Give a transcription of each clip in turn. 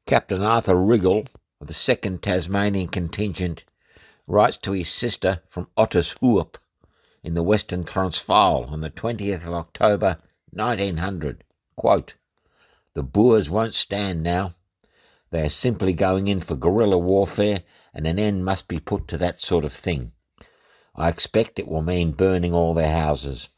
Captain Arthur Wriggle of the 2nd Tasmanian Contingent writes to his sister from Ottershoop in the Western Transvaal on the 20th of October 1900, quote, "The Boers won't stand now. They are simply going in for guerrilla warfare, and an end must be put to that sort of thing. I expect it will mean burning all their houses.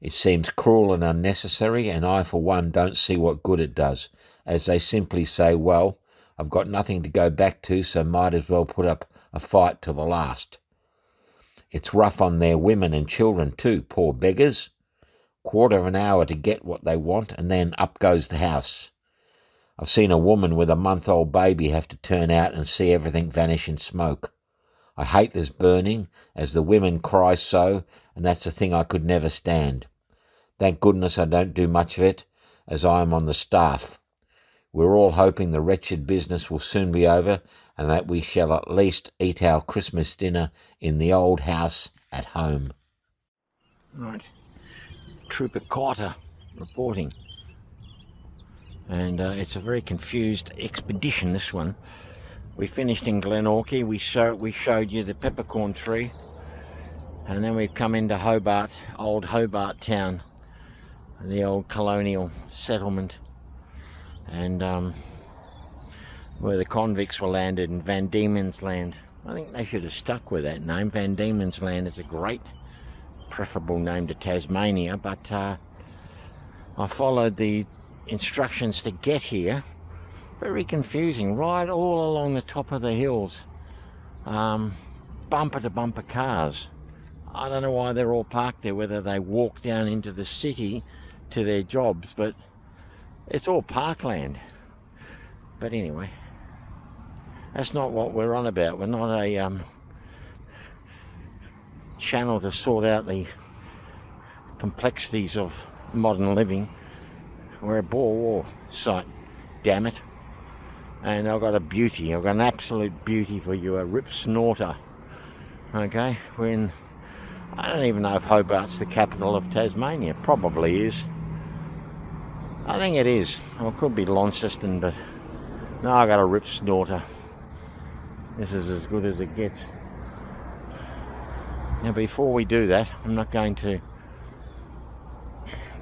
It seems cruel and unnecessary, and I for one don't see what good it does, as they simply say, well, I've got nothing to go back to, so might as well put up a fight to the last. It's rough on their women and children too, poor beggars. Quarter of an hour to get what they want, and then up goes the house. I've seen a woman with a month-old baby have to turn out and see everything vanish in smoke. I hate this burning, as the women cry so, and that's a thing I could never stand. Thank goodness I don't do much of it, as I am on the staff. We're all hoping the wretched business will soon be over, and that we shall at least eat our Christmas dinner in the old house at home." Right, Trooper Carter reporting. And it's a very confused expedition, this one. We finished in Glenorchy, we showed you the peppercorn tree, and then we've come into Hobart, old Hobart town, the old colonial settlement, and where the convicts were landed in Van Diemen's Land. I think they should have stuck with that name. Van Diemen's Land is a great, preferable name to Tasmania, but I followed the instructions to get here. Very confusing, right all along the top of the hills, bumper to bumper cars. I don't know why they're all parked there, whether they walk down into the city to their jobs, but it's all parkland. But anyway, that's not what we're on about. We're not a channel to sort out the complexities of modern living. We're a Boer War site, damn it. And I've got a beauty, I've got an absolute beauty for you, a rip snorter. Okay, we're in, I don't even know if Hobart's the capital of Tasmania. Probably is. I think it is. Or it could be Launceston, but no, I got a rip snorter. This is as good as it gets. Now before we do that, I'm not going to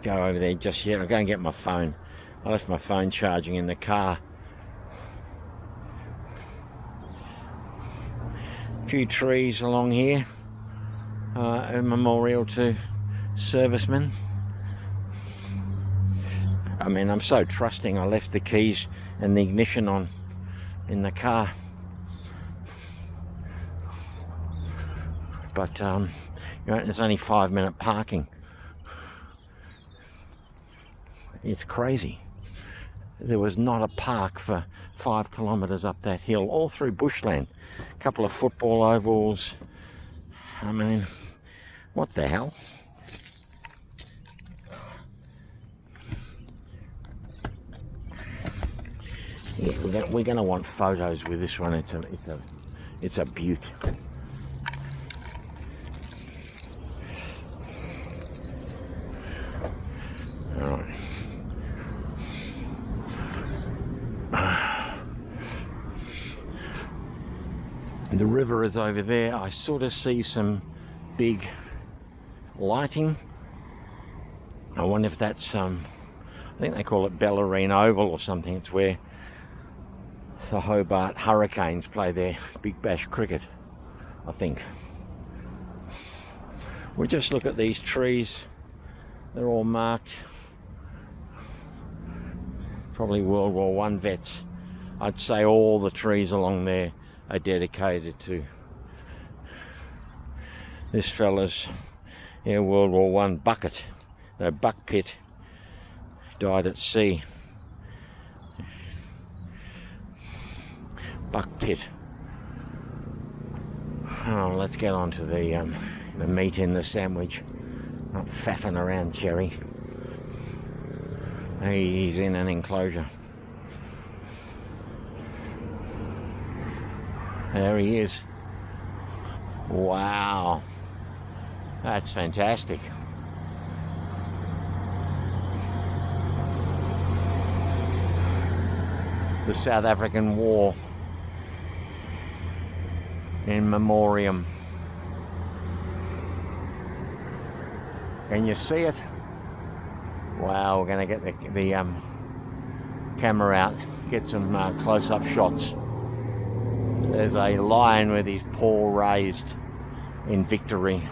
go over there just yet. I'll go and get my phone. I left my phone charging in the car. A few trees along here, a memorial to servicemen. I mean, I'm so trusting. I left the keys and the ignition on in the car, but you know, there's only 5-minute parking. It's crazy. There was not a park for 5 kilometres up that hill, all through bushland. A couple of football ovals. I mean, what the hell? Yeah, we're going to want photos with this one. It's a beaut. All right. The river is over there. I sort of see some big lighting. I wonder if that's I think they call it Bellarine Oval or something. It's where the Hobart Hurricanes play their Big Bash cricket, I think. We just look at these trees. They're all marked. Probably World War I vets. I'd say all the trees along there are dedicated to this fella's World War I buck pit, died at sea. Buck pit. Oh, let's get on to the meat in the sandwich. Not faffing around, Jerry. He's in an enclosure. There he is. Wow. That's fantastic. the South African War in memoriam. Can you see it? Wow, we're going to get the camera out, get some close-up shots. There's a lion with his paw raised in victory.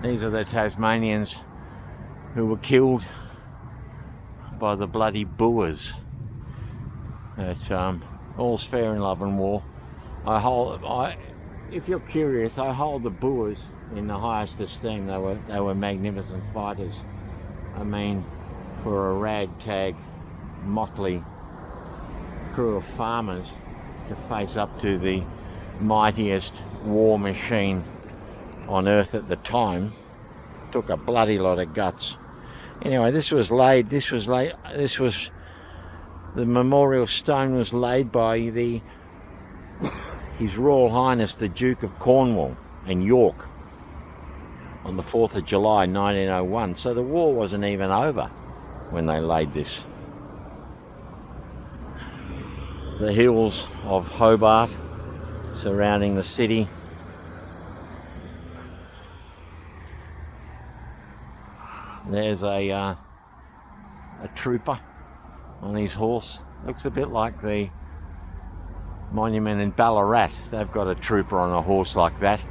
These are the Tasmanians who were killed by the bloody Boers. All's fair in love and war. If you're curious, I hold the Boers in the highest esteem. They were magnificent fighters. I mean, for a ragtag, motley crew of farmers to face up to the mightiest war machine on earth at the time took a bloody lot of guts. Anyway, the memorial stone was laid by His Royal Highness the Duke of Cornwall and York on the 4th of July 1901, so the war wasn't even over when they laid this. The hills of Hobart surrounding the city. There's a trooper on his horse. Looks a bit like the monument in Ballarat. They've got a trooper on a horse like that.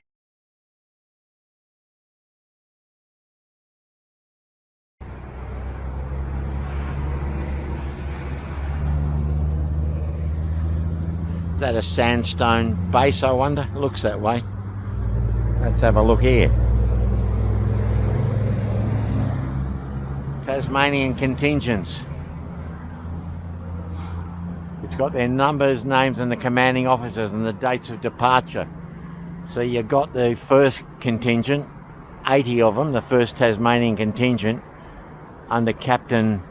Is that a sandstone base, I wonder? Looks that way. Let's have a look here. Tasmanian contingents. It's got their numbers, names and the commanding officers and the dates of departure. So you got the first contingent, 80 of them, the first Tasmanian contingent under Captain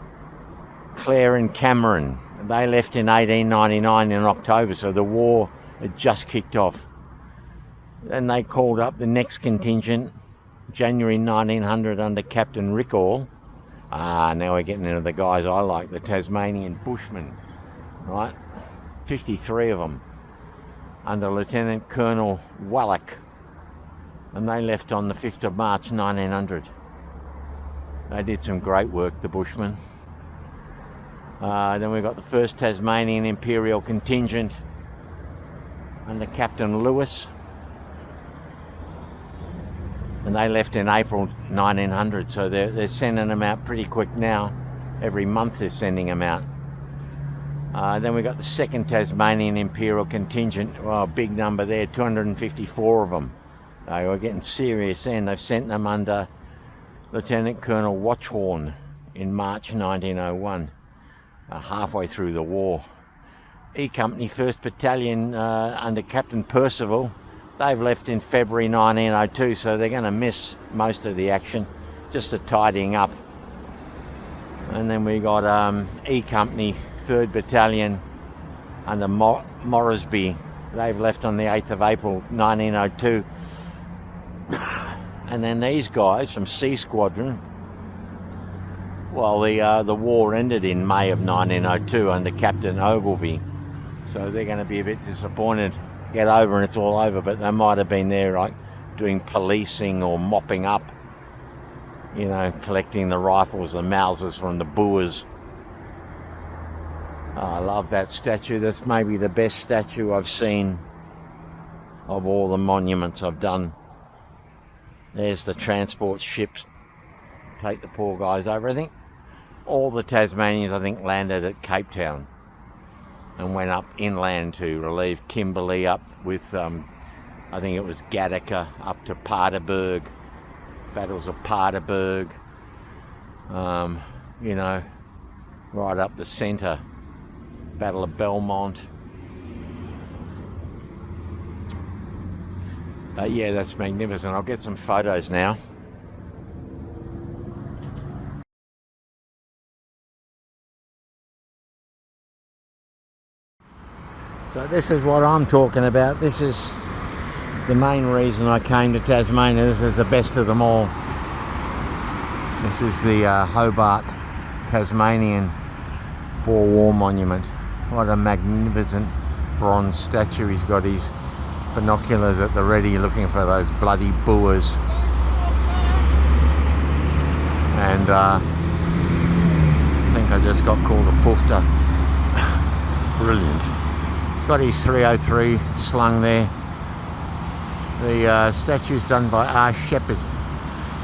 Clare and Cameron. They left in 1899 in October, so the war had just kicked off. Then they called up the next contingent, January 1900, under Captain Rickall. Now we're getting into the guys I like, the Tasmanian Bushmen, right? 53 of them, under Lieutenant Colonel Wallach, and they left on the 5th of March 1900. They did some great work, the Bushmen. Then we've got the 1st Tasmanian Imperial Contingent under Captain Lewis, and they left in April 1900, so they're sending them out pretty quick now. Every month they're sending them out. Then we got the 2nd Tasmanian Imperial Contingent. Well, a big number there, 254 of them. They were getting serious then. They've sent them under Lieutenant Colonel Watchhorn in March 1901, halfway through the war. E Company 1st Battalion under Captain Percival. They've left in February 1902, so they're going to miss most of the action, just the tidying up. And then we got E Company 3rd Battalion under Moresby. They've left on the 8th of April 1902. And then these guys from C Squadron, well, the war ended in May of 1902 under Captain Ogilvie, so they're going to be a bit disappointed. Get over and it's all over, but they might have been there like doing policing or mopping up, you know, collecting the rifles and Mausers from the Boers. I love that statue. That's maybe the best statue I've seen of all the monuments I've done. There's the transport ships, take the poor guys over. I think all the Tasmanians, I think, landed at Cape Town and went up inland to relieve Kimberley, up with, I think it was Gattaca, up to Paardeberg, battles of Paardeberg, you know, right up the centre, Battle of Belmont. Yeah, that's magnificent. I'll get some photos now. So this is what I'm talking about. This is the main reason I came to Tasmania. This is the best of them all. This is the Hobart Tasmanian Boer War Monument. What a magnificent bronze statue. He's got his binoculars at the ready looking for those bloody Boers. And I think I just got called a poofter. Brilliant. He's got his 303 slung there. The statue's done by R. Shepherd.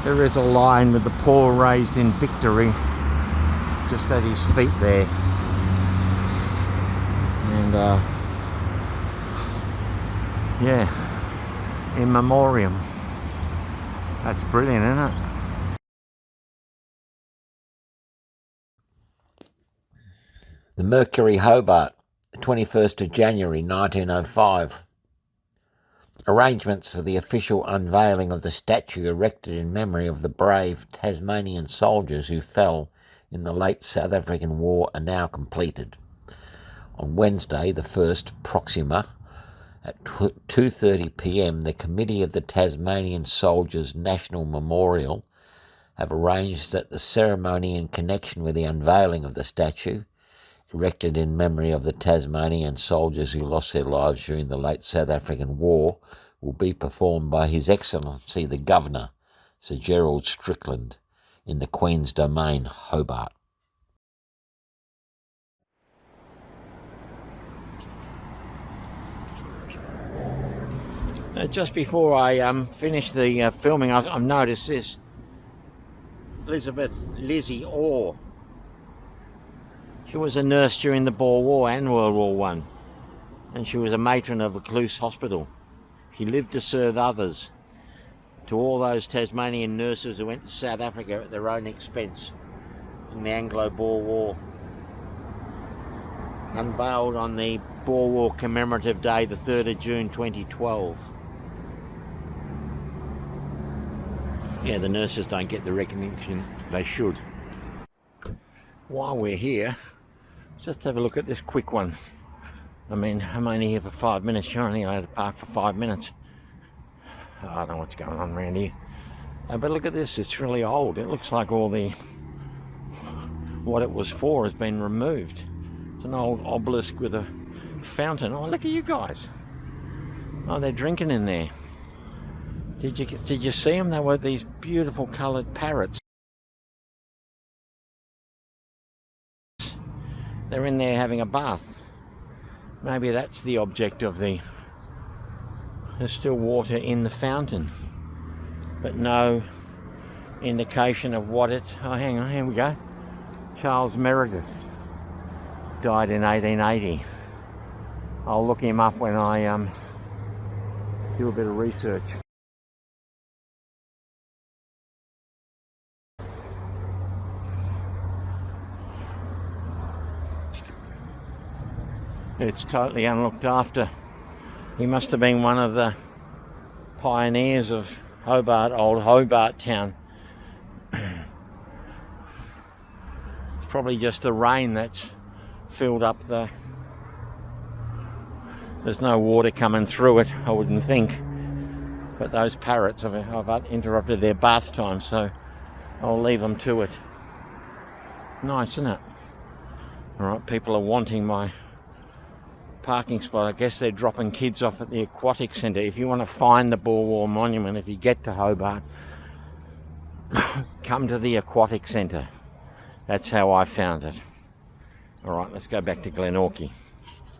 There is a line with the paw raised in victory just at his feet there. And yeah, in memoriam. That's brilliant, isn't it? The Mercury, Hobart, 21st of January 1905. Arrangements for the official unveiling of the statue erected in memory of the brave Tasmanian soldiers who fell in the late South African War are now completed. On Wednesday, the 1st Proxima, at 2:30 p.m, the Committee of the Tasmanian Soldiers National Memorial have arranged that the ceremony in connection with the unveiling of the statue, erected in memory of the Tasmanian soldiers who lost their lives during the late South African War, will be performed by His Excellency the Governor, Sir Gerald Strickland, in the Queen's Domain, Hobart. Just before I finish the filming, I've noticed this. Elizabeth Lizzie Orr. She was a nurse during the Boer War and World War One, and she was a matron of Vaucluse Hospital. She lived to serve others. To all those Tasmanian nurses who went to South Africa at their own expense in the Anglo-Boer War. Unveiled on the Boer War Commemorative Day, the 3rd of June 2012. Yeah, the nurses don't get the recognition they should. While we're here, just have a look at this quick one. I mean, I'm only here for 5 minutes. You're only allowed to park for 5 minutes. I don't know what's going on around here. But look at this, it's really old. It looks like all the what it was for has been removed. It's an old obelisk with a fountain. Oh, look at you guys. Oh, they're drinking in there. Did you see them? They were these beautiful coloured parrots. They're in there having a bath. Maybe that's the object of the... There's still water in the fountain, but no indication of what it... Oh, hang on, here we go. Charles Meredith died in 1880. I'll look him up when I do a bit of research. It's totally unlooked after. He must have been one of the pioneers of Hobart, old Hobart town. It's probably just the rain that's filled up the... There's no water coming through it, I wouldn't think. But those parrots have interrupted their bath time, so I'll leave them to it. Nice, isn't it? Alright, people are wanting my parking spot. I guess they're dropping kids off at the aquatic centre. If you want to find the Boer War Monument, if you get to Hobart, come to the aquatic centre. That's how I found it. Alright, let's go back to Glenorchy.